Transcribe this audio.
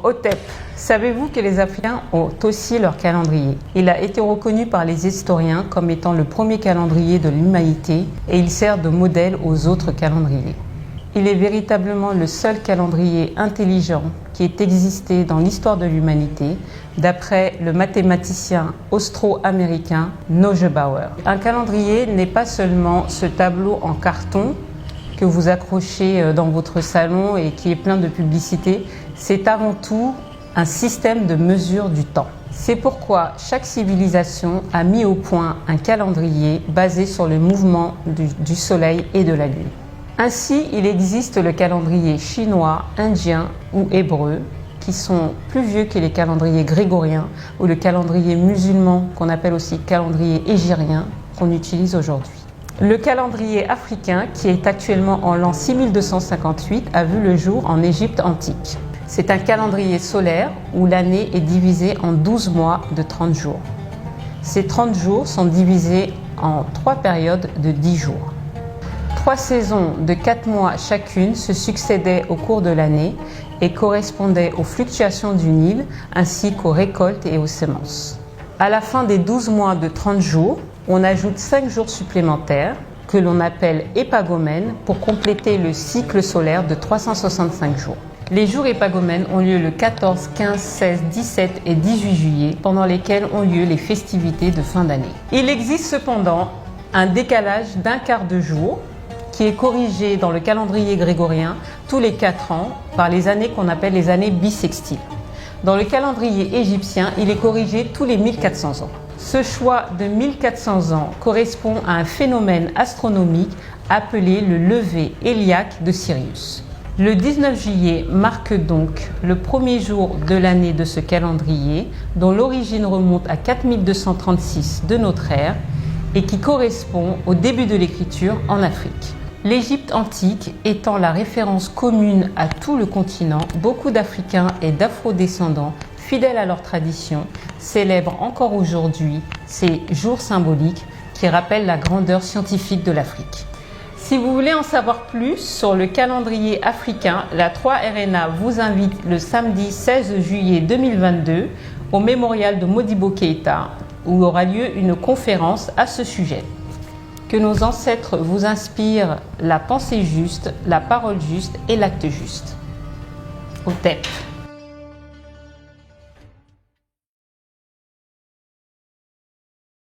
Hotep, savez-vous que les Africains ont aussi leur calendrier? Il a été reconnu par les historiens comme étant le premier calendrier de l'humanité et il sert de modèle aux autres calendriers. Il est véritablement le seul calendrier intelligent qui ait existé dans l'histoire de l'humanité, d'après le mathématicien austro-américain Neugebauer. Un calendrier n'est pas seulement ce tableau en carton que vous accrochez dans votre salon et qui est plein de publicité, c'est avant tout un système de mesure du temps. C'est pourquoi chaque civilisation a mis au point un calendrier basé sur le mouvement du Soleil et de la Lune. Ainsi, il existe le calendrier chinois, indien ou hébreu, qui sont plus vieux que les calendriers grégoriens ou le calendrier musulman qu'on appelle aussi calendrier hégirien qu'on utilise aujourd'hui. Le calendrier africain, qui est actuellement en l'an 6258, a vu le jour en Égypte antique. C'est un calendrier solaire où l'année est divisée en 12 mois de 30 jours. Ces 30 jours sont divisés en 3 périodes de 10 jours. 3 saisons de 4 mois chacune se succédaient au cours de l'année et correspondaient aux fluctuations du Nil ainsi qu'aux récoltes et aux semences. À la fin des 12 mois de 30 jours, on ajoute 5 jours supplémentaires que l'on appelle épagomènes pour compléter le cycle solaire de 365 jours. Les jours épagomènes ont lieu le 14, 15, 16, 17 et 18 juillet, pendant lesquels ont lieu les festivités de fin d'année. Il existe cependant un décalage d'un quart de jour qui est corrigé dans le calendrier grégorien tous les 4 ans par les années qu'on appelle les années bissextiles. Dans le calendrier égyptien, il est corrigé tous les 1400 ans. Ce choix de 1400 ans correspond à un phénomène astronomique appelé le lever héliaque de Sirius. Le 19 juillet marque donc le premier jour de l'année de ce calendrier, dont l'origine remonte à 4236 de notre ère et qui correspond au début de l'écriture en Afrique. L'Égypte antique étant la référence commune à tout le continent, beaucoup d'Africains et d'Afro-descendants, fidèles à leur tradition, célèbrent encore aujourd'hui ces jours symboliques qui rappellent la grandeur scientifique de l'Afrique. Si vous voulez en savoir plus sur le calendrier africain, la 3RNA vous invite le samedi 16 juillet 2022 au mémorial de Modibo Keïta où aura lieu une conférence à ce sujet. Que nos ancêtres vous inspirent la pensée juste, la parole juste et l'acte juste. Hotep.